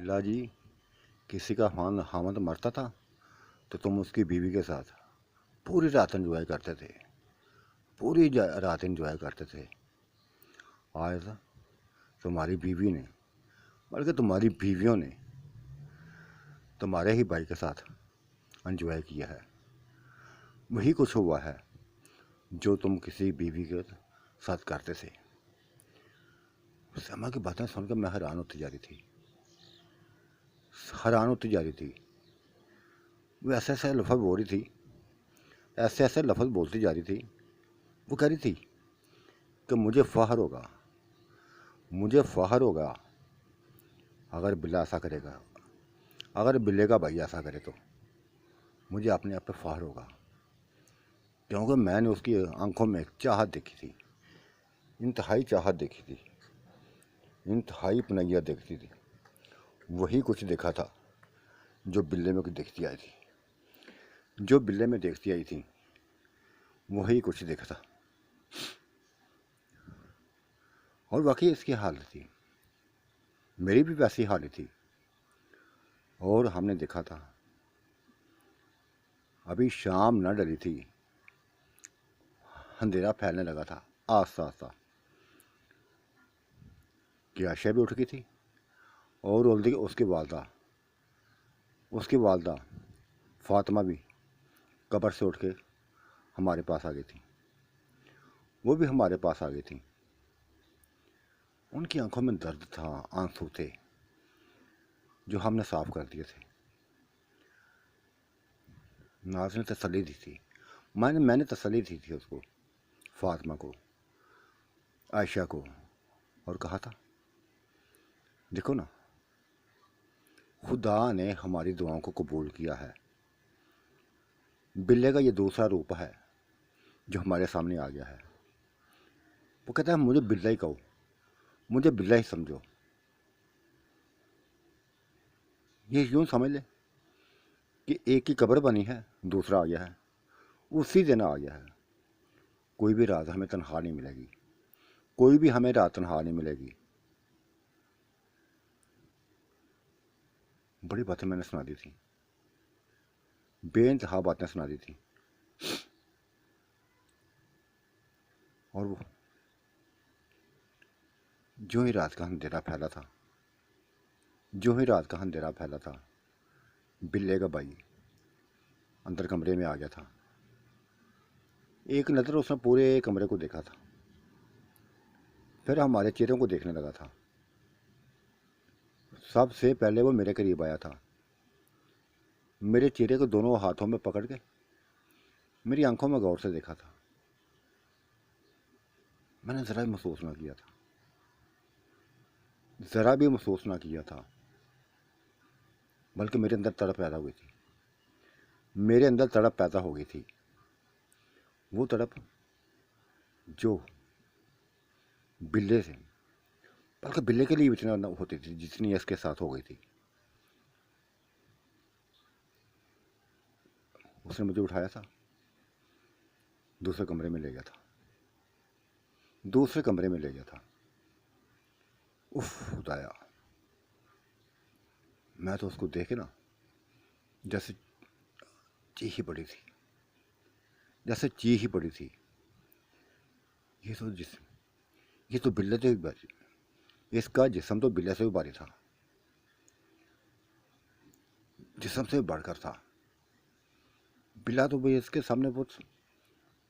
बिल्ला जी, किसी का हामद मरता था तो तुम उसकी बीवी के साथ पूरी रात एंजॉय करते थे, पूरी रात एंजॉय करते थे। आज तुम्हारी बीवी ने, बल्कि तुम्हारी बीवियों ने तुम्हारे ही भाई के साथ एंजॉय किया है। वही कुछ हुआ है जो तुम किसी बीवी के साथ करते थे। समा की बातें सुनकर मैं हैरान होती जा रही थी, हैरान होती जा रही थी। वो ऐसे ऐसे लफ्ज़ बोल रही थी, ऐसे ऐसे लफ्ज़ बोलती जा रही थी। वो कह रही थी कि मुझे फ़ख्र होगा, मुझे फ़ख्र होगा अगर बिल्ला ऐसा करेगा, अगर बिल्ले का भाई ऐसा करे तो मुझे अपने आप पे फ़ख्र होगा, क्योंकि मैंने उसकी आंखों में चाहत देखी थी, इंतहाई चाहत देखी थी, इंतहाई पनैया देखती थी। वही कुछ देखा था जो बिल्ले में देखती आई थी, जो बिल्ले में देखती आई थी वही कुछ देखा था। और वाकई इसकी हालत थी, मेरी भी वैसी हालत थी। और हमने देखा था, अभी शाम न डली थी, अंधेरा फैलने लगा था आस्ता आस्ता कि आशा भी उठ गई थी और उसकी वालदा फातिमा भी कब्र से उठ के हमारे पास आ गई थी। वो भी हमारे पास आ गई थी। उनकी आंखों में दर्द था, आंसू थे जो हमने साफ कर दिए थे। नाज ने तसल्ली दी थी, मैंने तसल्ली दी थी उसको, फातिमा को, आयशा को, और कहा था देखो ना, खुदा ने हमारी दुआओं को कबूल किया है। बिल्ले का ये दूसरा रूप है जो हमारे सामने आ गया है। वो कहता है मुझे बिल्ला ही कहो, मुझे बिल्ला ही समझो। ये यूँ समझ ले कि एक की कब्र बनी है, दूसरा आ गया है, उसी दिन आ गया है। कोई भी रात हमें तनहा नहीं मिलेगी, कोई भी हमें रात तनहा नहीं मिलेगी। बड़ी बातें मैंने सुना दी थी, बेइंतहा बातें सुना दी थी। और वो जो ही रात का अंधेरा फैला था, जो ही रात का अंधेरा फैला था, बिल्ले का भाई अंदर कमरे में आ गया था। एक नज़र उसने पूरे कमरे को देखा था, फिर हमारे चेहरों को देखने लगा था। सबसे पहले वो मेरे करीब आया था, मेरे चेहरे को दोनों हाथों में पकड़ के मेरी आंखों में गौर से देखा था। मैंने ज़रा भी महसूस ना किया था, ज़रा भी महसूस ना किया था, बल्कि मेरे अंदर तड़प पैदा हुई थी, मेरे अंदर तड़प पैदा हो गई थी। वो तड़प जो बिल्ले से, बल्कि बिल्ले के लिए इतना होती थी जितनी इसके साथ हो गई थी। उसने मुझे उठाया था, दूसरे कमरे में ले गया था, दूसरे कमरे में ले गया था। उफ खुदाया, मैं तो उसको देखे ना जैसे चीख ही पड़ी थी, जैसे चीख ही पड़ी थी। ये तो बिल्ले से भी भारी, इसका जिस्म तो बिल्ले से भी भारी था, जिस्म से बढ़कर था। बिल्ला तो भाई इसके सामने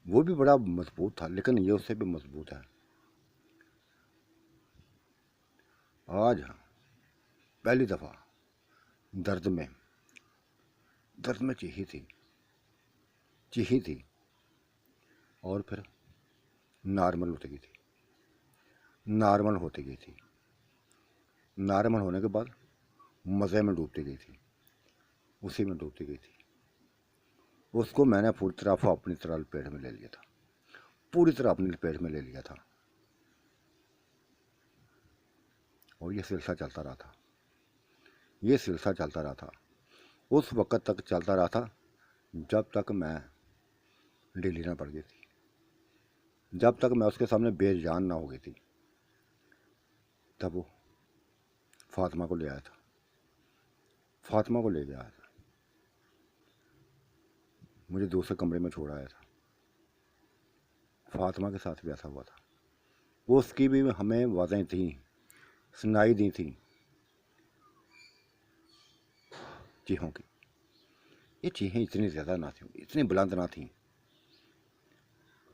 वो भी बड़ा मजबूत था, लेकिन ये उससे भी मजबूत है। आज पहली दफ़ा दर्द में चीखी थी, चीखी थी, और फिर नॉर्मल होती गई थी, नॉर्मल होती गई थी। नॉर्मल होने के बाद मज़े में डूबती गई थी, उसी में डूबती गई थी। उसको मैंने पूरी तरह अपनी तरह लपेट में ले लिया था, पूरी तरह अपनी लपेट में ले लिया था। और ये सिलसिला चलता रहा था, ये सिलसिला चलता रहा था, उस वक़्त तक चलता रहा था जब तक मैं ढीली ना पड़ गई थी, जब तक मैं उसके सामने बेजान ना हो गई थी। तब वो फातिमा को ले आया था, फातिमा को ले गया था, मुझे दूसरे कमरे में छोड़ आया था। फातिमा के साथ भी ऐसा हुआ था। उसकी भी हमें आवाज़ें थी, सुनाई दी थी चीहों की। ये चीखें इतनी ज़्यादा ना थी, इतनी बुलंद ना थी,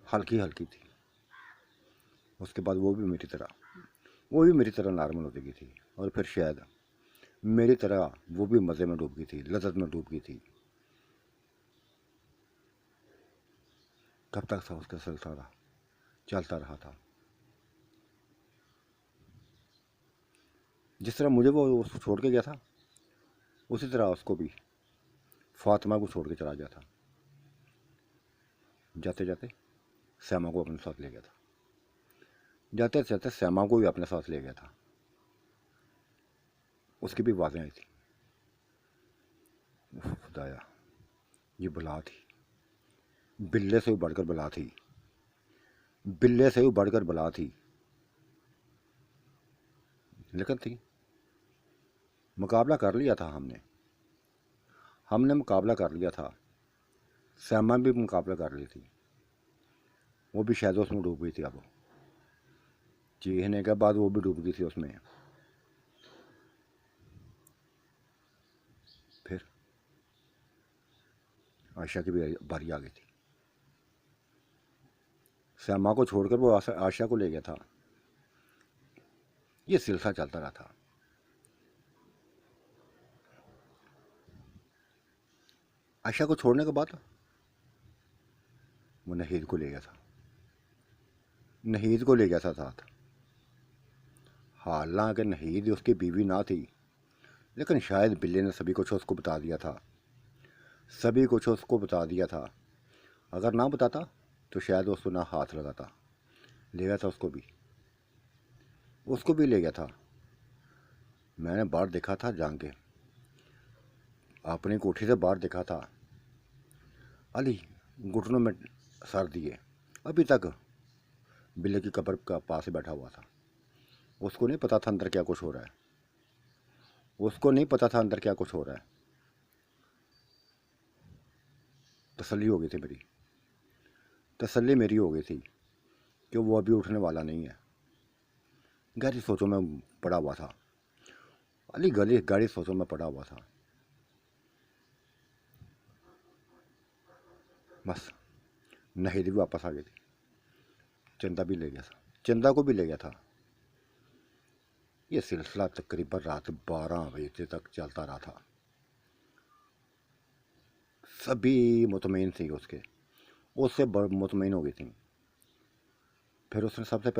हल्की हल्की थी। उसके बाद वो भी मेरी तरह नॉर्मल हो गई थी, और फिर शायद मेरी तरह वो भी मज़े में डूब गई थी, लज़्ज़त में डूब गई थी। कब तक था उसका सिलसिला चलता रहा था। जिस तरह मुझे वो उसको छोड़ के गया था, उसी तरह उसको भी फातिमा को छोड़ के चला गया था। जाते जाते श्यामा को अपने साथ ले गया था, जाते जाते श्यामा को भी अपने साथ ले गया था। उसकी भी आवाज़ें आई थी। खुदाया, ये बला थी, बिल्ले से भी बढ़कर बला थी, बिल्ले से भी बढ़कर बला थी। लेकिन थी, मुकाबला कर लिया था हमने मुकाबला कर लिया था। श्यामा भी मुकाबला कर ली थी, वो भी शायद उसमें डूब गई थी। अब चीखने के बाद वो भी डूब गई थी उसमें। फिर आशा की भी बारी आ गई थी। श्यामा को छोड़कर वो आशा को ले गया था। ये सिलसिला चलता रहा था। आशा को छोड़ने के बाद वो नहीद को ले गया था, नहीद को ले गया था साथ। हालांकि नहीद उसकी बीवी ना थी, लेकिन शायद बिल्ली ने सभी कुछ उसको बता दिया था, सभी कुछ उसको बता दिया था। अगर ना बताता तो शायद उसको ना हाथ लगाता। ले गया था उसको भी ले गया था। मैंने बाहर देखा था, जान के अपनी कोठी से बाहर देखा था। अली घुटनों में सर दिए अभी तक बिल्ली की कब्र का पास बैठा हुआ था। उसको नहीं पता था अंदर क्या कुछ हो रहा है, उसको नहीं पता था अंदर क्या कुछ हो रहा है। तसल्ली हो गई थी मेरी, तसल्ली मेरी हो गई थी कि वो अभी उठने वाला नहीं है। गहरी सोचों में पड़ा हुआ था अली, गहरी सोचों में पड़ा हुआ था। बस नहीद भी वापस आ गई थी, चंदा भी ले गया था, चंदा को भी ले गया था। ये सिलसिला तकरीबन रात 12 बजे तक चलता रहा था। सभी मुतमईन थी उससे मुतमईन हो गई थी। फिर उसने सबसे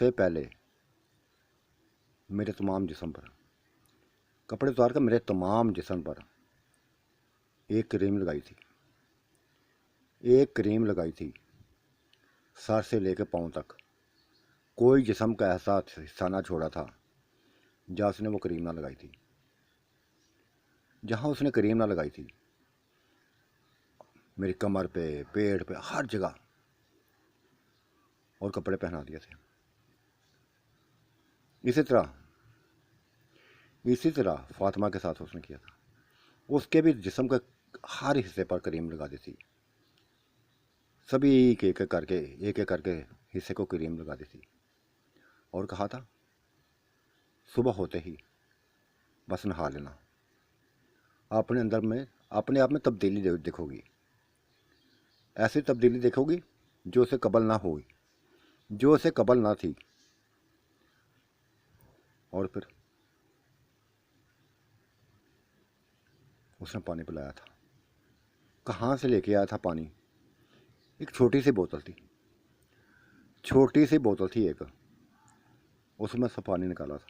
पहले मेरे तमाम जिस्म पर, कपड़े उतार कर मेरे तमाम जिस्म पर एक क्रीम लगाई थी, सर से लेकर पाँव तक। कोई जिस्म का ऐसा हिस्सा ना छोड़ा था जहाँ उसने वो क्रीम ना लगाई थी। जहाँ उसने क्रीम ना लगाई थी, मेरी कमर पे, पेट पे, हर जगह, और कपड़े पहना दिए थे। इसी तरह फातिमा के साथ उसने किया था। उसके भी जिस्म के हर हिस्से पर क्रीम लगा दी थी। सभी के एक एक करके हिस्से को क्रीम लगा दी थी, और कहा था सुबह होते ही बस नहा लेना, अपने आप में तब्दीली देखोगी, ऐसी तब्दीली देखोगी जो उसे कबल ना हुई, जो उसे कबल ना थी। और फिर उसने पानी पिलाया था। कहाँ से लेके आया था पानी? एक छोटी सी बोतल थी एक, उसमें से पानी निकाला था।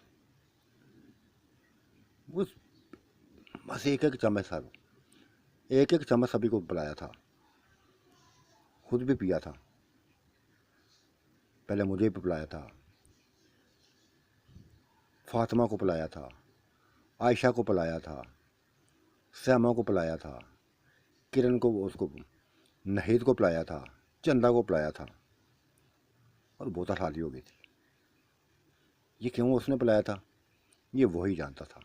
उस बस एक एक चम्मच सभी को पिलाया था, खुद भी पिया था। पहले मुझे भी पिलाया था, फातिमा को पिलाया था, आयशा को पिलाया था, श्यामा को पिलाया था, किरण को, उसको नहीद को पिलाया था, चंदा को पिलाया था, और बोतल खाली हो गई थी। ये क्यों उसने पिलाया था, ये वही जानता था।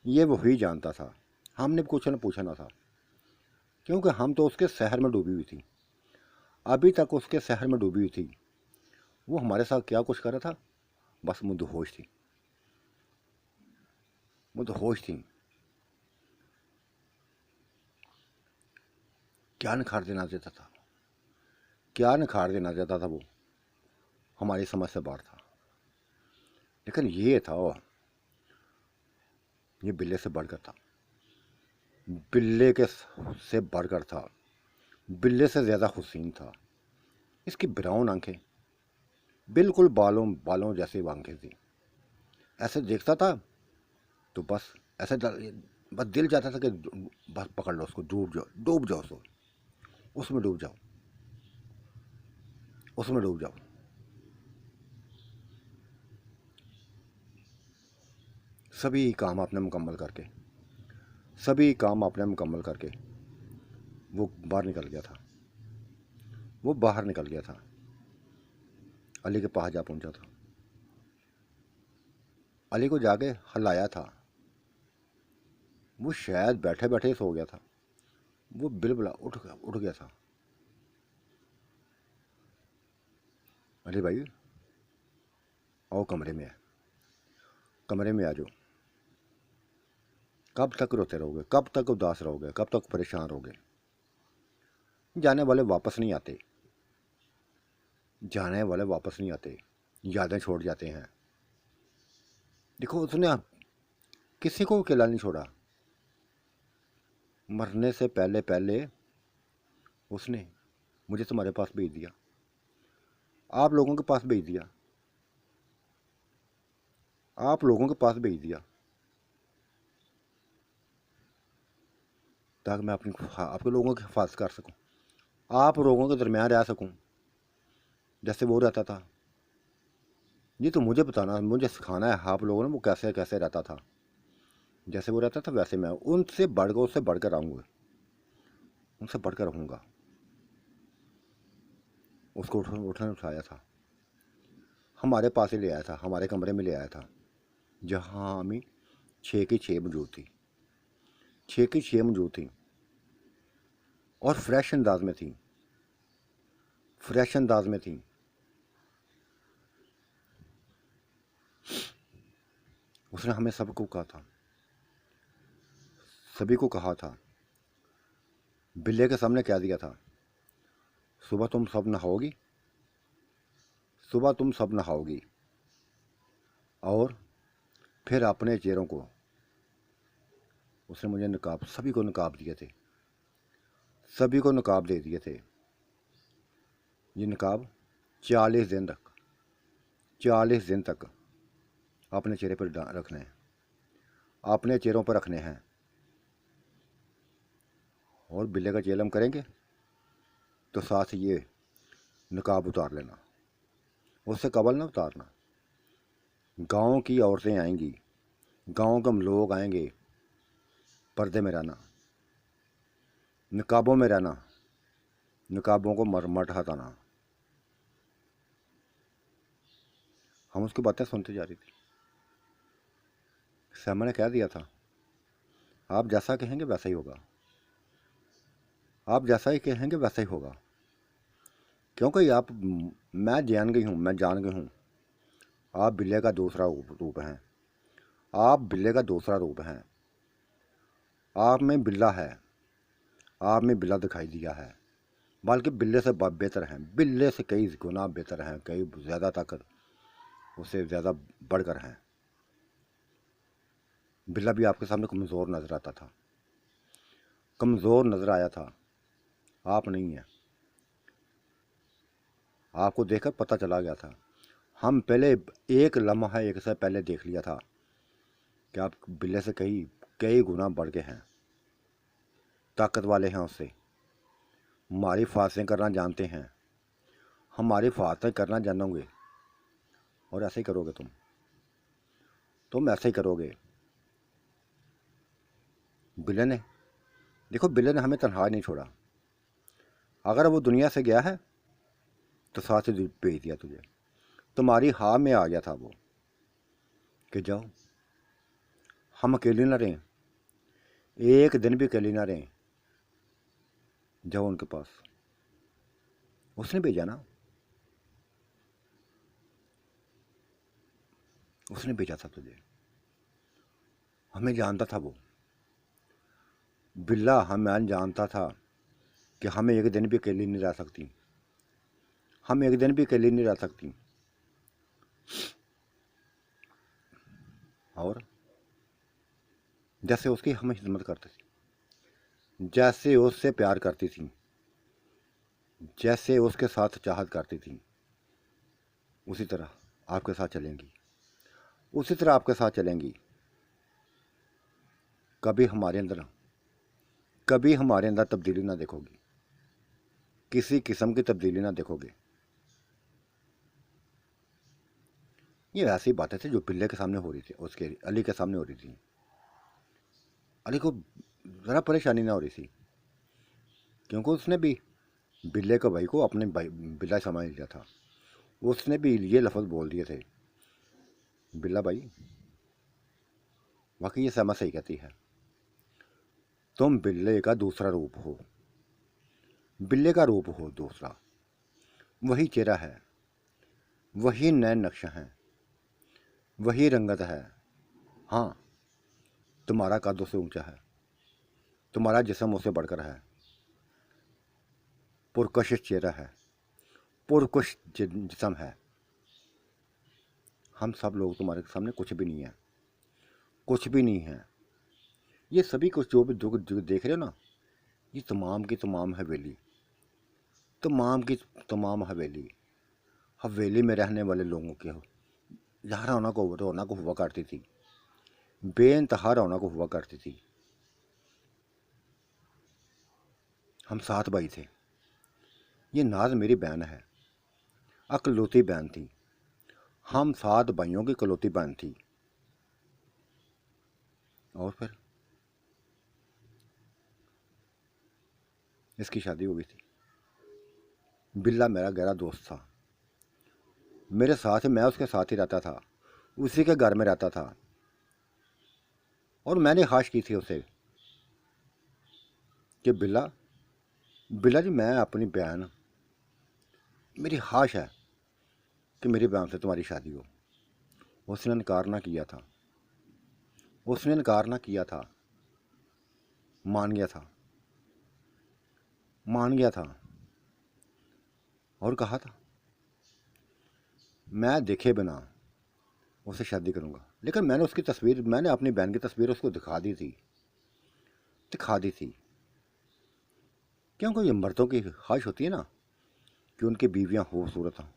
ये वही जानता था, हमने कुछ न पूछा ना था, क्योंकि हम तो उसके शहर में डूबी हुई थी, अभी तक उसके शहर में डूबी हुई थी। वो हमारे साथ क्या कुछ कर रहा था, बस मुद्दहोश थी, मुद्दहोश थी। क्या निखार देना चाहता था, क्या निखार देना चाहता था वो, हमारी समझ से बाहर था। लेकिन ये था, ये बिल्ले से बढ़कर था, बिल्ले के से बढ़कर था, बिल्ले से ज़्यादा हुसीन था। इसकी ब्राउन आंखें, बिल्कुल बालों बालों जैसी आंखें थी। ऐसे देखता था तो बस ऐसे बस दिल चाहता था कि बस पकड़ लो उसको, डूब जाओ, डूब जाओ उसको, उसमें डूब जाओ, उसमें डूब जाओ। सभी काम आपने मुकम्मल करके, सभी काम आपने मुकम्मल करके वो बाहर निकल गया था, वो बाहर निकल गया था, अली के पास जा पहुंचा था। अली को जाके हलाया था, वो शायद बैठे बैठे सो गया था, वो बिलबला उठ गया था। अली भाई आओ कमरे में, कमरे में आ जाओ। कब तक रोते रहोगे, कब तक उदास रहोगे, कब तक परेशान रहोगे। जाने वाले वापस नहीं आते, जाने वाले वापस नहीं आते, यादें छोड़ जाते हैं। देखो उसने किसी को अकेला नहीं छोड़ा, मरने से पहले पहले उसने मुझे तुम्हारे पास भेज दिया, आप लोगों के पास भेज दिया, आप लोगों के पास भेज दिया, ताकि मैं अपनी आपके लोगों की हिफाजत कर सकूं, आप लोगों के दरमियान रह सकूं जैसे वो रहता था। ये तो मुझे बताना, मुझे सिखाना है आप लोगों ने वो कैसे कैसे रहता था। जैसे वो रहता था वैसे मैं उनसे बढ़कर, उससे बढ़कर आऊँगा, उनसे बढ़कर रहूँगा। उसको उठने उठाया था, हमारे पास ही ले आया था, हमारे कमरे में ले आया था, जहाँ हमें 6 की 6 मौजूद थी, 6 की 6 मौजूद थी, और फ्रेश अंदाज में थी, फ्रेश अंदाज में थी। उसने हमें सबको कहा था, सभी को कहा था, बिल्ले के सामने कह दिया था, सुबह तुम सब नहाओगी, सुबह तुम सब नहाओगी, और फिर अपने चेहरों को, उसने मुझे नकाब, सभी को नकाब दिए थे, सभी को नकाब दे दिए थे। ये नकाब 40 दिन तक, 40 दिन तक अपने चेहरे पर रखने हैं, अपने चेहरों पर रखने हैं। और बिल्ले का चेलम करेंगे तो साथ ये नकाब उतार लेना, उससे कबल ना उतारना। गांव की औरतें आएंगी, गांव के लोग आएंगे, पर्दे में रहना, नकाबों में रहना, नकाबों को मट हटाना। हम उसकी बातें सुनते जा रही थी। सैमा ने कह दिया था, आप जैसा कहेंगे वैसा ही होगा, आप जैसा ही कहेंगे वैसा ही होगा, क्योंकि आप, मैं जान गई हूँ, मैं जान गई हूँ, आप बिल्ले का दूसरा रूप हैं, आप बिल्ले का दूसरा रूप हैं, आप में बिल्ला है, आप में बिल्ला दिखाई दिया है, बल्कि बिल्ले से बेहतर हैं, बिल्ले से कई गुना बेहतर हैं, कई ज़्यादा ताकत उससे ज़्यादा बढ़कर हैं। बिल्ला भी आपके सामने कमज़ोर नज़र आता था, कमज़ोर नज़र आया था, आप नहीं हैं। आपको देखकर पता चला गया था, हम पहले एक लम्हा एक से पहले देख लिया था कि आप बिल्ले से कई कई गुना बढ़ के हैं, ताकत वाले हैं उससे, हमारी फासें करना जानते हैं, हमारी फासें करना जानोगे, और ऐसे ही करोगे तुम ऐसे ही करोगे। बिल्ले ने, देखो बिल्ले ने हमें तन्हा नहीं छोड़ा, अगर वो दुनिया से गया है तो साथ ही भेज दिया तुझे, तुम्हारी हाँ में आ गया था वो कि जाओ, हम अकेले ना रहें, एक दिन भी अकेले ना रहें। जाओ उनके पास, उसने भेजा ना, उसने भेजा था तुझे, हमें जानता था वो बिल्ला, हमें जानता था कि हमें एक दिन भी अकेली नहीं रह सकती, हम एक दिन भी अकेली नहीं रह सकती। और जैसे उसकी हम खिदमत करते थे, जैसे उससे प्यार करती थी, जैसे उसके साथ चाहत करती थी, उसी तरह आपके साथ चलेंगी, उसी तरह आपके साथ चलेंगी। कभी हमारे अंदर कभी हमारे अंदर तब्दीली ना देखोगी, किसी किस्म की तब्दीली ना देखोगे। ये ऐसी बातें थी जो बिल्ले के सामने हो रही थी, उसके अली के सामने हो रही थी। अली को ज़रा परेशानी ना हो रही थी, क्योंकि उसने भी बिल्ले के भाई को अपने भाई बिल्ला समझ लिया था। उसने भी ये लफ्ज़ बोल दिए थे, बिल्ला भाई वाकई ये समा सही कहती है, तुम बिल्ले का दूसरा रूप हो, बिल्ले का रूप हो दूसरा, वही चेहरा है, वही नैन नक्शा है, वही रंगत है। हाँ, तुम्हारा कद उससे ऊंचा है, तुम्हारा जिस्म उससे बढ़कर है, पुरकश चेहरा है, पुरकश जिस्म है। हम सब लोग तुम्हारे सामने कुछ भी नहीं है, कुछ भी नहीं है। ये सभी कुछ जो देख रहे हो ना, ये तमाम की तमाम हवेली, तमाम की तमाम हवेली, हवेली में रहने वाले लोगों के हो, जहाँ रौनक हुआ करती थी, बेइंतहा रौनक हुआ करती थी। हम 7 भाई थे। ये नाज मेरी बहन है, अकलौती बहन थी, हम 7 भाइयों की इकलौती बहन थी। और फिर इसकी शादी हो गई थी। बिल्ला मेरा गहरा दोस्त था, मेरे साथ, मैं उसके साथ ही रहता था, उसी के घर में रहता था। और मैंने ख्वाहिश की थी उसे कि बिल्ला, बिल्ला जी, मैं अपनी बहन, मेरी ख्वाहिश है कि मेरी बहन से तुम्हारी शादी हो। उसने इनकार ना किया था, उसने इनकार ना किया था, मान गया था, मान गया था। और कहा था मैं देखे बिना उससे शादी करूँगा। लेकिन मैंने उसकी तस्वीर, मैंने अपनी बहन की तस्वीर उसको दिखा दी थी, दिखा दी थी। क्योंकि ये मर्दों की ख्वाहिश होती है ना कि उनकी बीवियाँ खूबसूरत हों।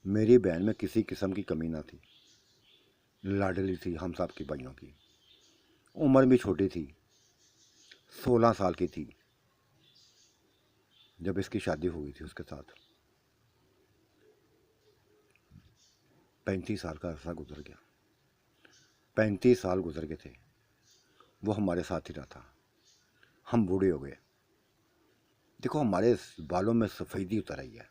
मेरी बहन में किसी किस्म की कमी ना थी, लाडली थी हम सब की भाइयों की, उम्र भी छोटी थी, 16 साल की थी जब इसकी शादी हुई थी उसके साथ। 35 साल का अरसा गुजर गया, 35 साल गुजर गए थे, वो हमारे साथ ही रहा था। हम बूढ़े हो गए। देखो, हमारे बालों में सफ़ेदी उतर आई है,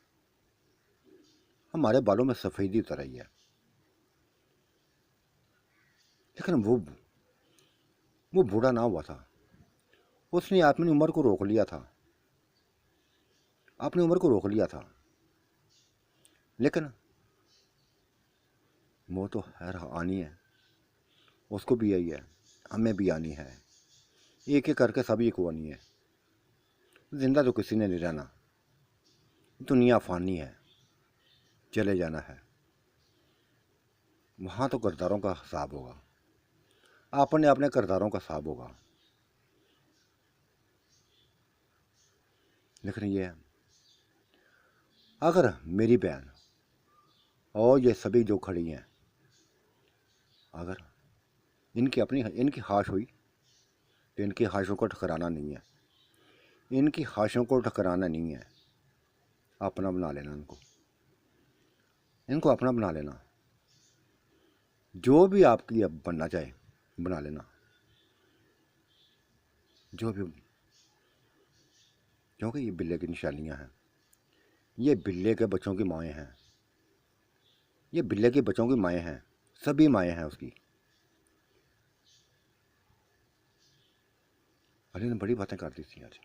हमारे बालों में सफ़ेदी उतर आई है। लेकिन वो बूढ़ा ना हुआ था, उसने अपनी उम्र को रोक लिया था, अपनी उम्र को रोक लिया था। लेकिन वो तो खैर आनी है, उसको भी आई है, हमें भी आनी है, एक एक करके सभी को आनी है। जिंदा तो किसी ने नहीं रहना, दुनिया फानी है, चले जाना है। वहाँ तो किरदारों का हिसाब होगा, अपने अपने किरदारों का हिसाब होगा। लेकिन ये है, अगर मेरी बहन और ये सभी जो खड़ी हैं, अगर इनकी ख्वाहिश हुई तो इनकी ख्वाहिशों को ठकराना नहीं है, इनकी ख्वाहिशों को ठकराना नहीं है। अपना बना लेना, इनको अपना बना लेना, जो भी आपकी अब बनना चाहे बना लेना, जो भी। क्योंकि ये बिल्ले की निशानियां हैं, ये बिल्ले के बच्चों की माएँ हैं, ये बिल्ले के बच्चों की माएँ हैं, सभी माएँ हैं उसकी। अली ने बड़ी बातें कर दी थी आज।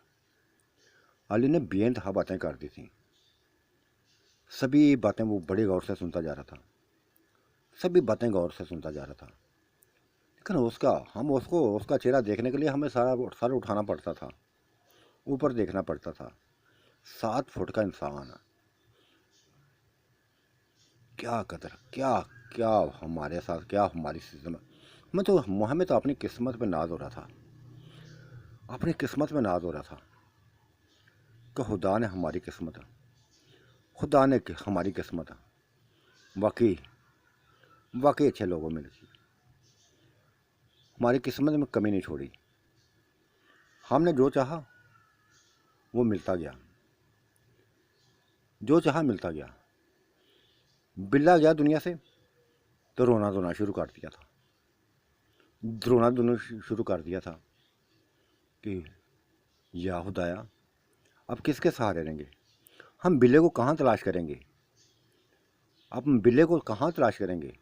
अली ने बेइंतहा बातें कर दी थी। सभी बातें वो बड़े गौर से सुनता जा रहा था, सभी बातें गौर से सुनता जा रहा था। लेकिन उसका चेहरा देखने के लिए हमें सारा उठाना पड़ता था, ऊपर देखना पड़ता था। 7 फुट का इंसान, क्या कदर, क्या क्या हमारे साथ, क्या हमारी सिस्टम। हमें तो अपनी किस्मत पे नाज हो रहा था, अपनी किस्मत में नाज हो रहा था कि खुदा ने हमारी किस्मत, खुदा ने हमारी किस्मत वाकई वाकई अच्छे लोगों में लिखी, हमारी किस्मत में कमी नहीं छोड़ी। हमने जो चाहा वो मिलता गया, जो चाहा मिलता गया। बिल्ला गया दुनिया से तो रोना धोना शुरू कर दिया था, रोना धोना शुरू कर दिया था कि या खुदाया अब किसके सहारे रहेंगे, हम बिल्ले को कहाँ तलाश करेंगे, अब हम बिल्ले को कहाँ तलाश करेंगे,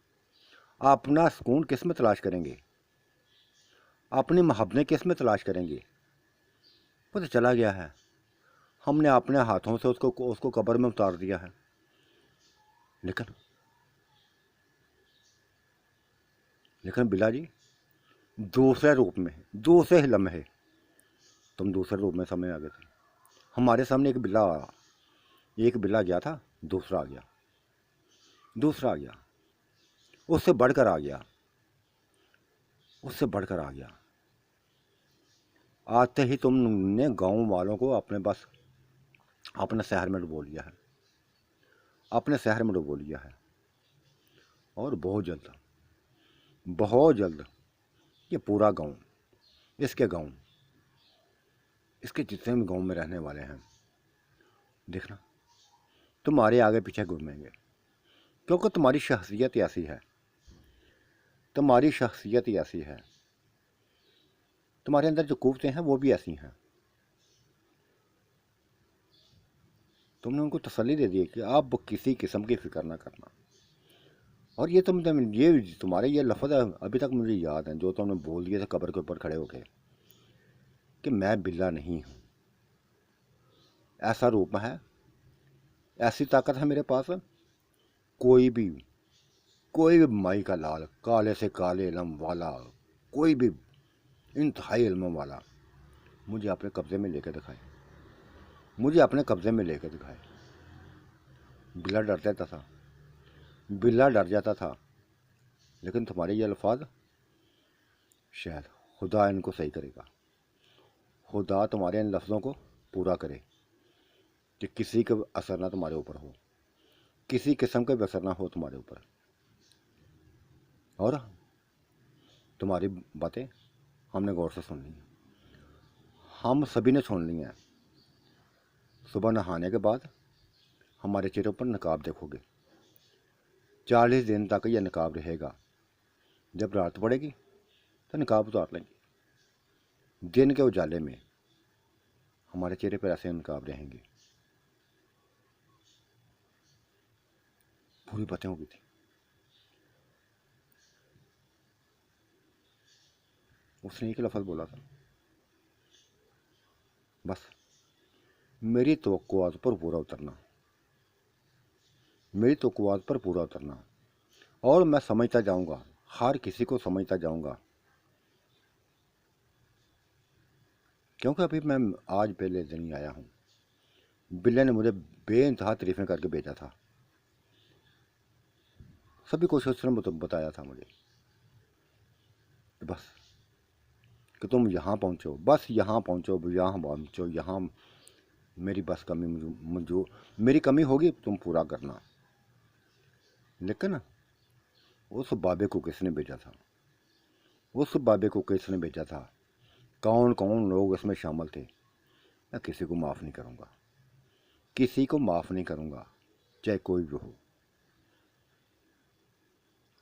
अपना सुकून किस में तलाश करेंगे, अपनी मोहब्बतें किस में तलाश करेंगे। वो तो चला गया है, हमने अपने हाथों से उसको कब्र में उतार दिया है। लेकिन बिल्ला जी दूसरे रूप में, दूसरे ही लम्हे तुम दूसरे रूप में सामने आ गए थे। हमारे सामने एक बिल्ला गया था, दूसरा आ गया, दूसरा आ गया, उससे बढ़कर आ गया, उससे बढ़कर आ गया। आते ही तुमने गांव वालों को अपने शहर में डुबो लिया है, अपने शहर में डुबो लिया है। और बहुत जल्द ये पूरा गांव, इसके जितने भी गांव में रहने वाले हैं, देखना तुम्हारे आगे पीछे घूमेंगे, क्योंकि तुम्हारी शख्सियत ऐसी है, तुम्हारी शख्सियत ऐसी है, तुम्हारे अंदर जो कुव्वतें हैं वो भी ऐसी हैं। तुमने उनको तसल्ली दे दी कि आप किसी किस्म की फिक्र ना करना। और ये तुम्हारे ये लफ्ज़ अभी तक मुझे याद है जो तुमने बोल दिए थे कब्र के ऊपर खड़े होके कि मैं बिल्ला नहीं हूँ, ऐसा रूप है, ऐसी ताकत है मेरे पास, कोई भी माई का लाल, काले से काले इल्म वाला, कोई भी इंतहाई इल्म वाला मुझे अपने कब्ज़े में लेकर दिखाए, मुझे अपने कब्ज़े में लेकर दिखाए। बिल्ला डर जाता था, बिल्ला डर जाता था। लेकिन तुम्हारे ये अल्फाज, शायद खुदा इनको सही करेगा, खुदा तुम्हारे इन लफ्ज़ों को पूरा करे कि किसी का असर ना तुम्हारे ऊपर हो, किसी किस्म का भी असर ना हो तुम्हारे ऊपर। और तुम्हारी बातें हमने गौर से सुन ली, हम सभी ने सुन ली हैं। सुबह नहाने के बाद हमारे चेहरे पर नकाब देखोगे, 40 दिन तक यह नकाब रहेगा। जब रात पड़ेगी तो नकाब उतार लेंगे, दिन के उजाले में हमारे चेहरे पर ऐसे नकाब रहेंगे। पूरी बातें हो गई थी। उसने एक लफ्ज़ बोला था, बस मेरी तवक्कुआत पर पूरा उतरना, मेरी तवक्कुआत पर पूरा उतरना, और मैं समझता जाऊंगा, हर किसी को समझता जाऊंगा। क्योंकि अभी मैं आज पहले दिन ही आया हूँ, बिल्ले ने मुझे बेइंतहा तारीफ़ें करके भेजा था, सभी कुछ उसने बताया था मुझे कि बस कि तुम यहाँ पहुँचो, बस यहाँ पहुँचो, यहाँ पहुँचो, यहाँ मेरी बस कमी, जो मेरी कमी होगी तुम पूरा करना। लेकिन उस बाबे को किसने भेजा था, उस बाबे को किसने भेजा था, कौन कौन लोग इसमें शामिल थे, मैं किसी को माफ़ नहीं करूँगा, किसी को माफ़ नहीं करूँगा, चाहे कोई भी हो,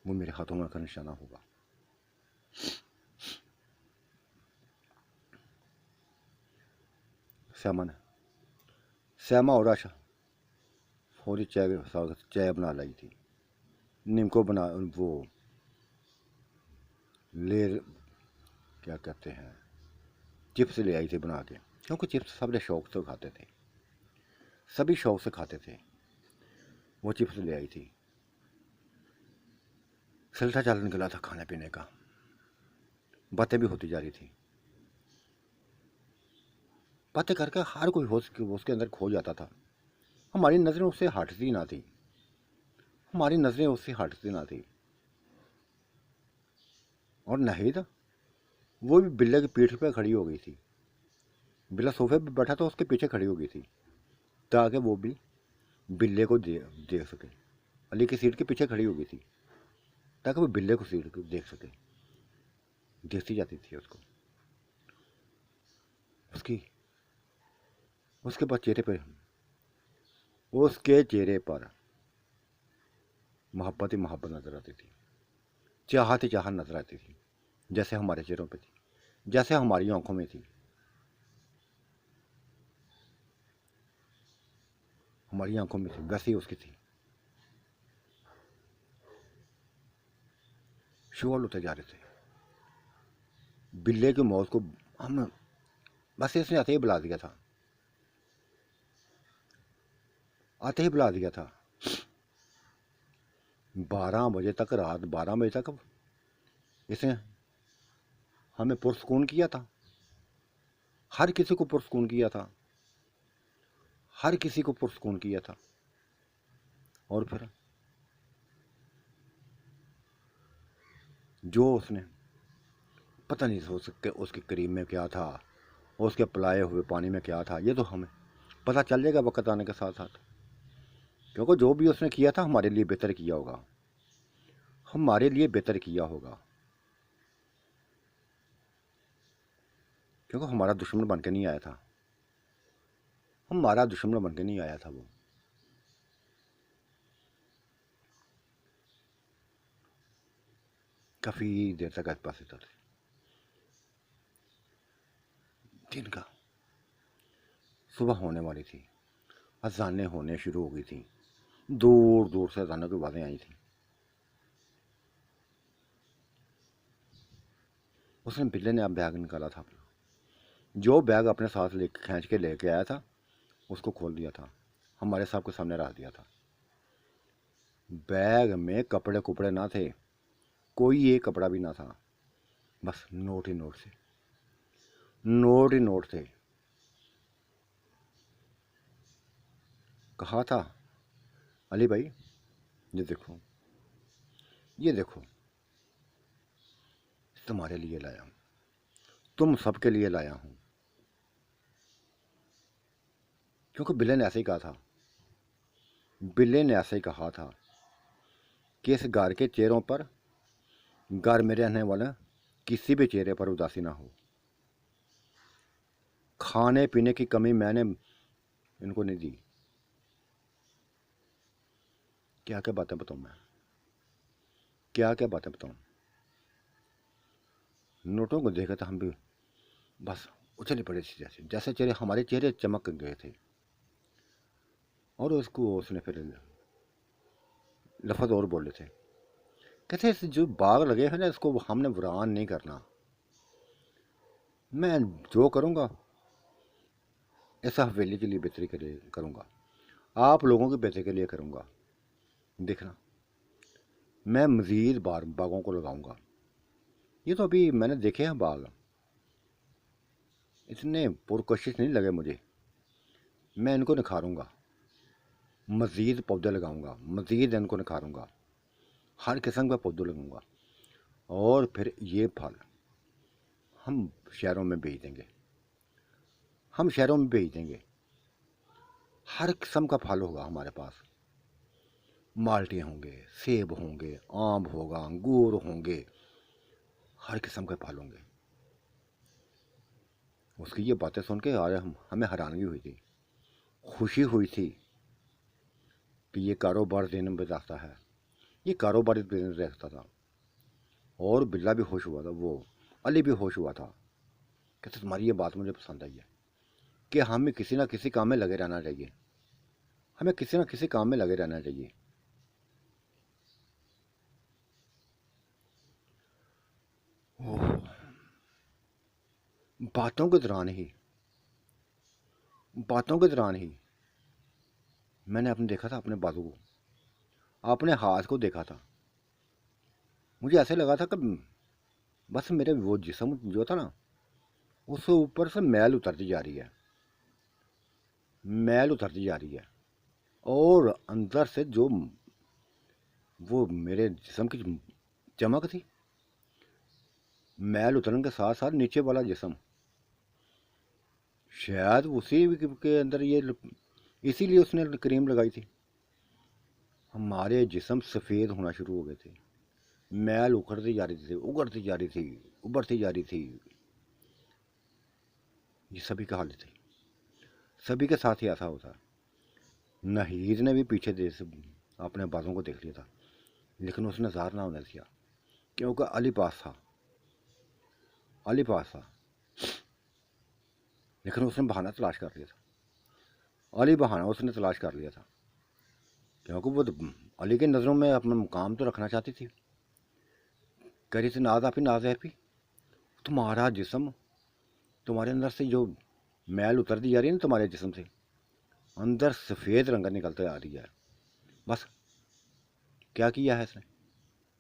वो मेरे हाथों में का निशाना होगा। श्यामा और आशा फौरी चाय बना लाई थी, नीमको बना, वो लेर क्या कहते हैं, चिप्स ले आई थी बना के, क्योंकि चिप्स सबने शौक से खाते थे, सभी शौक से खाते थे। वो चिप्स ले आई थी, सिलसिला चल निकला था खाने पीने का, बातें भी होती जा रही थी। बातें करके हर कोई होश उसके अंदर खो जाता था। हमारी नज़रें उससे हटती ना थी, हमारी नज़रें उससे हटती ना थी। और नाहिद, वो भी बिल्ले की पीठ पे खड़ी हो गई थी। बिल्ला सोफे पे बैठा था, उसके पीछे खड़ी हो गई थी, ताकि वो भी बिल्ले को देख सके। अली की सीट के पीछे खड़ी हो गई थी, ताकि वो बिल्ले को सीट को देख सके। देखती जाती थी उसको। उसकी उसके बाद उसके चेहरे पर मोहब्बत ही मोहब्बत नजर आती थी, चाहत ही चाहत नजर आती थी, जैसे हमारे चेहरों पे थी, जैसे हमारी आंखों में थी। हमारी आंखों में थी वैसे ही उसकी थी। शोर होते जा रहे थे। बिल्ले की मौत को हम बस इसने आते ही बुला दिया था, आते ही बुला दिया था। 12 बजे तक, रात 12 बजे तक इसने हमें पुरस्कून किया था, हर किसी को पुरस्कून किया था, हर किसी को पुरस्कून किया था। और फिर जो उसने पता नहीं सोच सकते उसके करीब में क्या था, उसके पलाए हुए पानी में क्या था, ये तो हमें पता चल जाएगा वक्त आने के साथ साथ। क्योंकि जो भी उसने किया था हमारे लिए बेहतर किया होगा, हमारे लिए बेहतर किया होगा। क्योंकि हमारा दुश्मन बन के नहीं आया था, हमारा दुश्मन बन के नहीं आया था वो। काफ़ी देर तक आसपास था। दिन का सुबह होने वाली थी, अजानें होने शुरू हो गई थी, दूर दूर से अजानों की आवाज़ें आई थी। उसने बिल्ले ने अब बैग निकाला था, जो बैग अपने साथ ले खींच के लेके आया था उसको खोल दिया था, हमारे साहब के सामने रख दिया था। बैग में कपड़े कुपड़े ना थे, कोई एक कपड़ा भी ना था, बस नोट ही नोट थे, नोट ही नोट थे। कहा था, अली भाई ये देखो, ये देखो, तुम्हारे लिए लाया हूँ, तुम सबके लिए लाया हूँ। क्योंकि बिल्ले ने ऐसे ही कहा था, बिल्ले ने ऐसे ही कहा था कि इस घर के चेहरों पर, घर में रहने वाले किसी भी चेहरे पर उदासी ना हो। खाने पीने की कमी मैंने इनको नहीं दी। क्या क्या बातें बताऊँ मैं, क्या क्या बातें बताऊँ। नोटों को देखा था हम भी बस उछले पड़े थे, जैसे जैसे चेहरे हमारे चेहरे चमक गए थे। और उसको उसने फिर लफज और बोले थे, कहते इस जो बाग लगे हैं ना इसको हमने वीरान नहीं करना, मैं जो करूँगा ऐसा हवेली के लिए बेहतरी के लिए करूँगा, आप लोगों की बेहतरी के लिए करूँगा। देखना मैं मज़ीद बागों को लगाऊंगा। ये तो अभी मैंने देखे हैं बाग, इतने पुरकशिश नहीं लगे मुझे। मैं इनको निखारूंगा, मज़ीद पौधे लगाऊंगा, मज़ीद इनको निखारूंगा, हर किस्म का पौधे लगाऊंगा। और फिर ये फल हम शहरों में बेच देंगे, हम शहरों में बेच देंगे। हर किस्म का फल होगा हमारे पास, माल्टे होंगे, सेब होंगे, आम होगा, अंगूर होंगे, हर किस्म के फल होंगे। उसकी ये बातें सुन के आज हमें हैरानगी हुई थी, खुशी हुई थी कि ये कारोबार दिन बताता है, ये कारोबारी बिजनेस रखता था। और बिल्ला भी खुश हुआ था, वो अली भी खुश हुआ था। कहते तुम्हारी ये बात मुझे पसंद आई है कि हमें किसी ना किसी काम में लगे रहना चाहिए, हमें किसी ना किसी काम में लगे रहना चाहिए। ओह, बातों के दौरान ही बातों के दौरान ही मैंने अपने देखा था, अपने बाजू को, अपने हाथ को देखा था। मुझे ऐसे लगा था कि बस मेरे वो जिस्म जो था ना, उससे ऊपर से मैल उतरती जा रही है, मैल उतरती जा रही है। और अंदर से जो वो मेरे जिस्म की चमक थी, मैल उतरने के साथ साथ नीचे वाला जिस्म, शायद उसी के अंदर ये, इसीलिए उसने क्रीम लगाई थी। हमारे जिस्म सफ़ेद होना शुरू हो गए थे, मैल उखड़ती जा रही थी, उगड़ती जा रही थी, उभरती जा रही थी। ये सभी का हाल थी, सभी के साथ ही ऐसा होता। नहीद ने भी पीछे दे से अपने बालों को देख लिया था, लेकिन उसने ज़ाहिर ना होने दिया, क्योंकि अली पास था, अली पास था। लेकिन उसने बहाना तलाश कर लिया था, अली बहाना उसने तलाश कर लिया था, क्योंकि वो अली की नज़रों में अपना मुकाम तो रखना चाहती थी। कह रही थी, नाज आपी, नाज आपी, तुम्हारा जिस्म, तुम्हारे अंदर से जो मैल उतरती जा रही है ना तुम्हारे जिस्म से, अंदर सफ़ेद रंग निकलते आ रही है। बस क्या किया है इसने,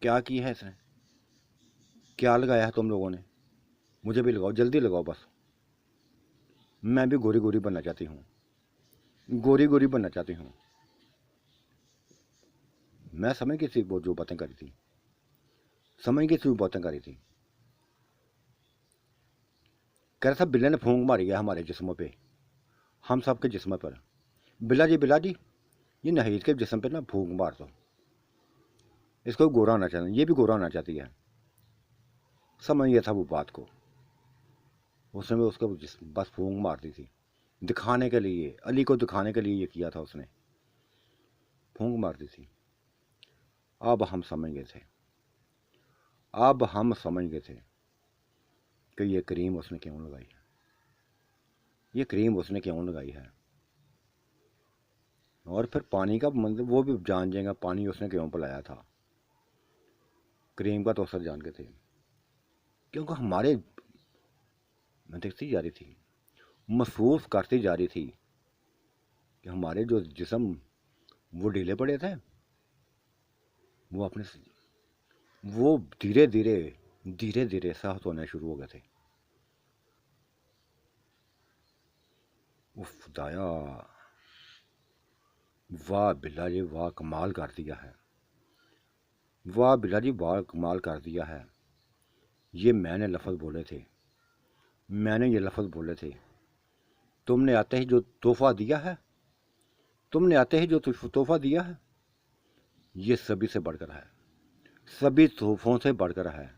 क्या किया है इसने, क्या लगाया है तुम लोगों ने, मुझे भी लगाओ, जल्दी लगाओ। बस मैं भी गोरी गोरी बनना चाहती हूँ, गोरी गोरी बनना चाहती हूँ। मैं समझ गई थी वो जो बातें करी थी, समझ गई थी वो बातें करी थी। कह रहा था बिल्ले ने फूंक मारी है हमारे जिस्मों पे, हम सब के जिस्म पर। बिल्ला जी ये नहीद के जिस्म पे ना फूंक मार दो, इसको गोरा होना चाहता, ये भी गोरा होना चाहती है। समझ गया था वो बात को, उसने भी उसको बस फूंक मार दी थी, दिखाने के लिए, अली को दिखाने के लिए ये किया था उसने, फूंक मार दी थी। अब हम समझ गए थे, अब हम समझ गए थे कि ये क्रीम उसने क्यों लगाई है, ये क्रीम उसने क्यों लगाई है। और फिर पानी का मतलब वो भी जान जाएगा पानी उसने क्यों पिलाया था, क्रीम का तो असर जान के थे। क्योंकि हमारे, मैं देखती जा रही थी, महसूस करती जा रही थी कि हमारे जो जिस्म वो ढीले पड़े थे, वो अपने वो धीरे धीरे धीरे धीरे साफ होने शुरू हो गए थे। उफ खुदाया, वाह बिल्ला जी वाह, कमाल कर दिया है, वाह बिल्ला जी वाह, कमाल कर दिया है। ये मैंने लफ्ज़ बोले थे, मैंने ये लफ्ज़ बोले थे, तुमने आते ही जो तोहफा दिया है, तुमने आते ही जो तोहफा दिया है, ये सभी से बढ़कर है, सभी तोहफों से बढ़कर है,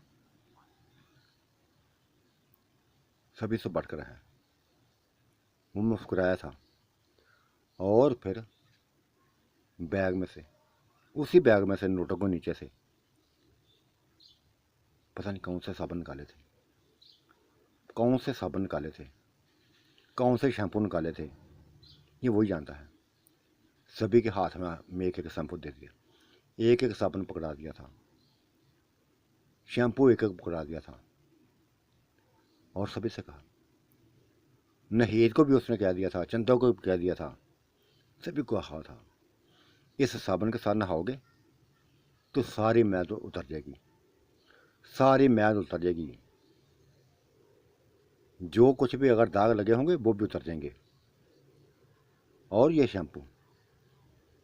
सभी से बढ़कर है। वो मुस्कुराया था, और फिर बैग में से, उसी बैग में से नोटों को नीचे से पता नहीं कौन से साबुन निकाले थे, कौन से साबुन निकाले थे, कौन से शैम्पू निकाले थे, ये वही जानता है। सभी के हाथ में एक एक शैम्पू दे दिया, एक एक साबुन पकड़ा दिया था, शैम्पू एक एक पकड़ा दिया था, और सभी से कहा, नहीद को भी उसने कह दिया था, चंदा को भी कह दिया था, सभी को कहा था, इस साबुन के साथ नहाओगे तो सारी मैद उतर जाएगी, सारी मैद उतर जाएगी, जो कुछ भी अगर दाग लगे होंगे वो भी उतर जाएंगे। और ये शैम्पू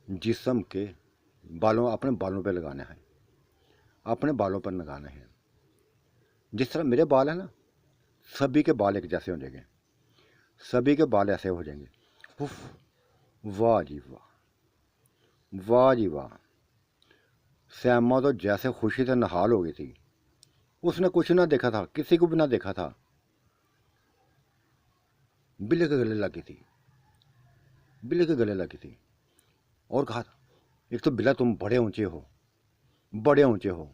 जिस्म के बालों, अपने बालों पे लगाना है, अपने बालों पर लगाना है। जिस तरह मेरे बाल हैं ना, सभी के बाल एक जैसे हो जाएंगे, सभी के बाल ऐसे हो जाएंगे। उफ, वाह जी वाह, वाह जी वाह। श्यामा तो जैसे खुशी से नहाल हो गई थी, उसने कुछ ना देखा था, किसी को भी ना देखा था, बिल्ली के गले लगी थी, बिल्ली के गले लगी थी, और कहा था, एक तो बिल्ला तुम बड़े ऊंचे हो, बड़े ऊंचे हो,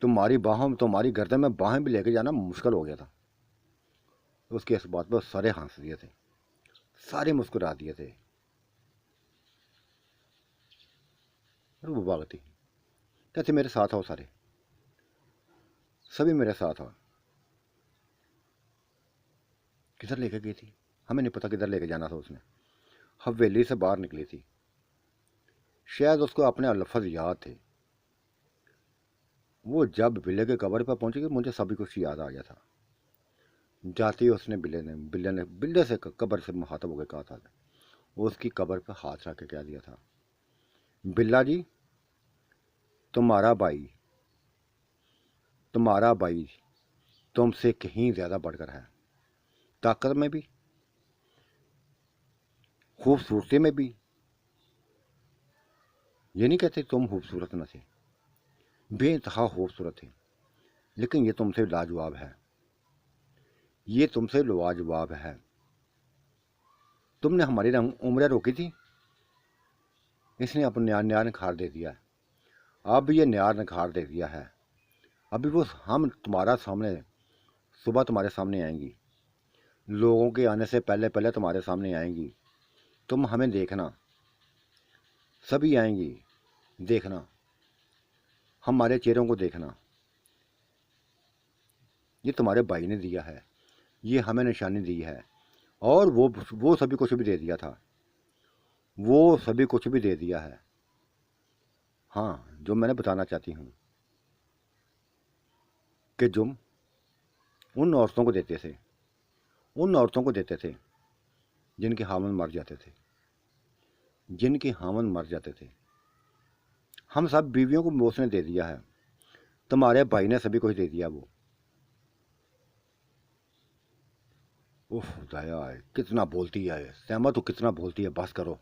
तुम्हारी बाहों, तुम्हारी गर्दन में बाहें भी लेके जाना मुश्किल हो गया था। तो उसकी इस बात पर सारे हंस दिए थे, सारे मुस्कुरा दिए थे। और वो भागती कहते मेरे साथ आओ, सारे सभी मेरे साथ आओ। किधर लेके गई थी, हमें नहीं पता किधर लेके जाना था उसने। हवेली से बाहर निकली थी, शायद उसको अपने लफ्ज़ याद थे। वो जब बिल्ले के कब्र पर पहुंची, मुझे सभी कुछ याद आ गया था। जाते ही उसने बिल्ले से कब्र से मुखातब होकर कहा था, वो उसकी कब्र पर हाथ रख के कह दिया था, बिल्ला जी, तुम्हारा भाई तुमसे कहीं ज़्यादा बढ़कर है, ताकत में भी, खूबसूरती में भी। ये नहीं कहते तुम खूबसूरत न थे, बेइंतहा खूबसूरत थे, लेकिन ये तुमसे लाजवाब है, ये तुमसे लाजवाब है। तुमने हमारी उम्र रोकी थी, इसने अपने न्यार निखार दे दिया है। अब ये न्यार निखार दे दिया है। अभी वो हम तुम्हारा सामने, सुबह तुम्हारे सामने आएंगी, लोगों के आने से पहले पहले तुम्हारे सामने आएंगी। तुम हमें देखना, सभी आएंगी, देखना, हमारे चेहरों को देखना। ये तुम्हारे भाई ने दिया है, ये हमें निशानी दी है। और वो सभी कुछ भी दे दिया था, वो सभी कुछ भी दे दिया है। हाँ, जो मैंने बताना चाहती हूँ कि तुम उन औरतों को देते थे, उन औरतों को देते थे जिनके हामन मर जाते थे, जिनके हामन मर जाते थे। हम सब बीवियों को उसने दे दिया है, तुम्हारे भाई ने सभी कुछ दे दिया। वो उफ दया है, कितना बोलती है श्यामा, तो कितना बोलती है। बस करो,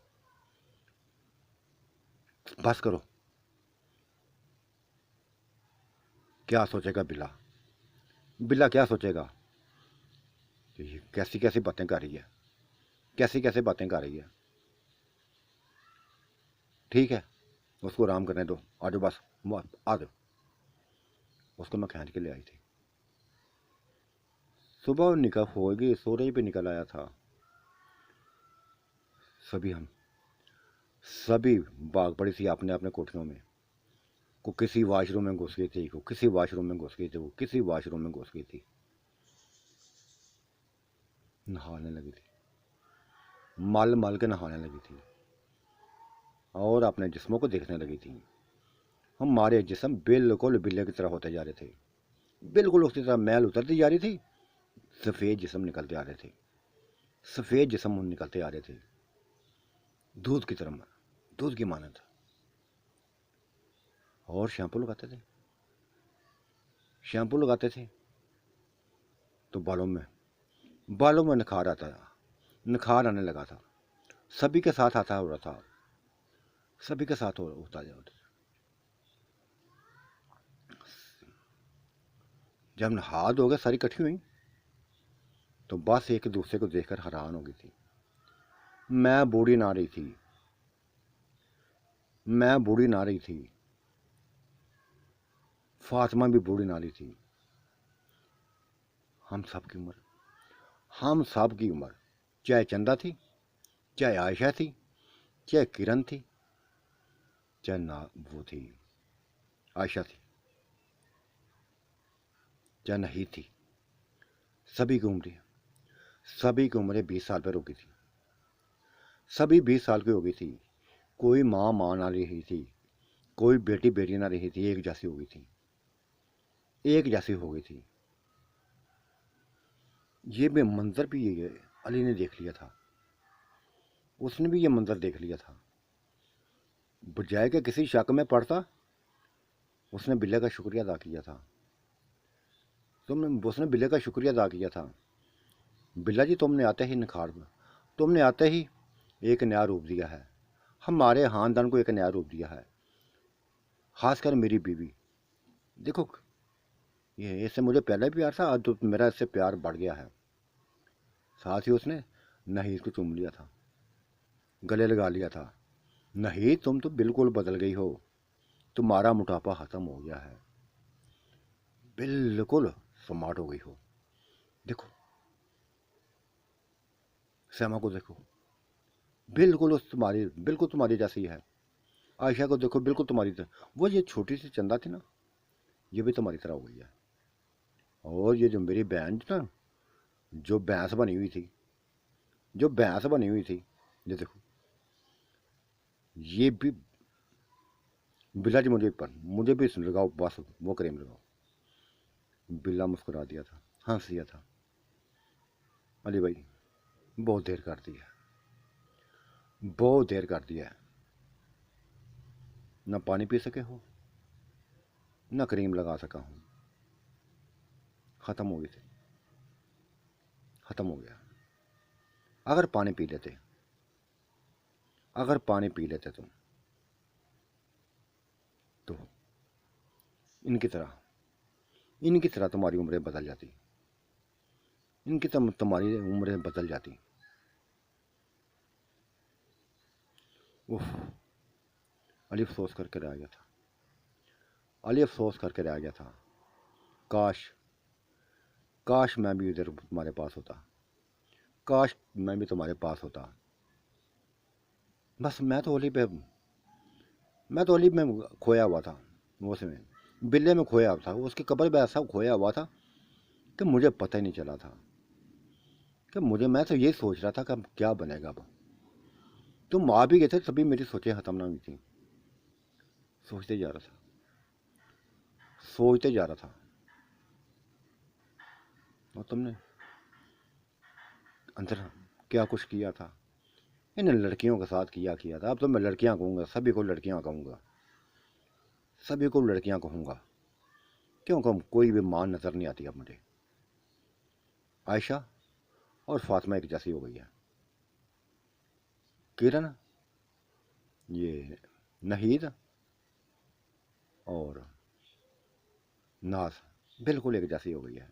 बस करो। क्या सोचेगा बिल्ला, बिल्ला क्या सोचेगा कि ये कैसी कैसी बातें कर रही है, कैसी कैसी बातें कर रही है। ठीक है, उसको आराम करने दो, आ जाओ, बस आ जाओ। उसको मैं खींच के ले आई थी। सुबह निकल होगी, सूरज भी निकल आया था। सभी भाग पड़ी थी अपने अपने कोठियों में। को किसी वॉशरूम में घुस गई थी, को किसी वॉशरूम में घुस गई थी, वो किसी वॉशरूम में घुस गई थी, नहाने लगी थी, मल मल के नहाने लगी थी और अपने जिस्मों को देखने लगी थी। हमारे जिस्म बिल्कुल बिल्ले की तरह होते जा रहे थे, बिल्कुल उसकी तरह मैल उतरती जा रही थी, सफ़ेद जिस्म निकलते आ रहे थे, सफ़ेद जिस्म निकलते आ रहे थे, दूध की तरह, दूध की मानत। और शैम्पू लगाते थे तो बालों में निखार आता था, निखार आने लगा था। सभी के साथ आता हो रहा था, सभी के साथ होता जाता। जब नहा धो के सारी इकट्ठी हुई तो बस एक दूसरे को देखकर हैरान हो गई थी। मैं बूढ़ी ना रही थी, मैं बूढ़ी ना रही थी, फातिमा भी बूढ़ी ना रही थी। हम सब की उम्र, हम सब की उम्र, चाहे चंदा थी, चाहे आयशा थी, चाहे किरण थी, चाहे ना वो थी आयशा थी, चाहे नहीं थी, सभी की उम्र, सभी की उम्रें 20 साल पर रुकी थी। सभी 20 साल की हो गई थी। कोई माँ ना रही थी, कोई बेटी ना रही थी, एक जैसी हो गई थी, एक जैसी हो गई थी। ये भी मंजर भी ये अली ने देख लिया था, उसने भी ये मंजर देख लिया था। बजाय के किसी शक में पड़ता, उसने बिल्ले का शुक्रिया अदा किया था। उसने बिल्ले का शुक्रिया अदा किया था। बिल्ला जी, तुमने आते ही निखार, तुमने आते ही एक नया रूप दिया है, हमारे खानदान को एक नया रूप दिया है, खासकर मेरी बीवी। देखो, ये इससे मुझे पहले प्यार था, आज तो मेरा इससे प्यार बढ़ गया है। साथ ही उसने नहीं को चूम लिया था, गले लगा लिया था। नहीं, तुम तो बिल्कुल बदल गई हो, तुम्हारा मोटापा खत्म हो गया है, बिल्कुल स्मार्ट हो गई हो। देखो श्यामा को देखो, बिल्कुल तुम्हारी जैसी है। आयशा को देखो, बिल्कुल तुम्हारी तरह। वो ये छोटी सी चंदा थी ना, ये भी तुम्हारी तरह हो गई है। और ये जो मेरी बहन थी ना, जो भैंस बनी हुई थी, जो भैंस बनी हुई थी, ये देखो, ये भी बिल्ला जी मुझे भी लगाओ, बस वो क्रीम लगाओ। बिल्ला मुस्कुरा दिया था, हंस दिया था। अली भाई बहुत देर कर दी है, बहुत देर कर दिया है। ना पानी पी सके हो, ना क्रीम लगा सका हूँ। ख़त्म हो गई थी, ख़त्म हो गया। अगर पानी पी लेते, अगर पानी पी लेते तुम, तो इनकी तरह तुम्हारी उम्रें बदल जाती, इनकी तुम्हारी उम्रें बदल जाती। उफ, अली अफसोस करके रह गया था, अली अफसोस करके रह गया था। काश, काश मैं भी इधर तुम्हारे पास होता, काश मैं भी तुम्हारे पास होता। बस मैं तो अली में खोया हुआ था, उसमें बिल्ले में खोया था, उसकी कब्र में ऐसा खोया हुआ था कि मुझे पता ही नहीं चला था कि मैं तो ये सोच रहा था कि अब क्या बनेगा। अब तुम आ भी गए थे तभी मेरी सोचें ख़त्म ना हुई थी। सोचते जा रहा था, सोचते जा रहा था, और तुमने अंदर क्या कुछ किया था। इन लड़कियों के साथ किया था। अब तो मैं लड़कियां कहूँगा, सभी को लड़कियां कहूँगा, सभी को लड़कियां कहूँगा, क्योंकि कोई भी मां नज़र नहीं आती अब मुझे। आयशा और फातिमा एक जैसी हो गई है। किरण, ये नहीद और नाज बिल्कुल एक जैसी हो गई है।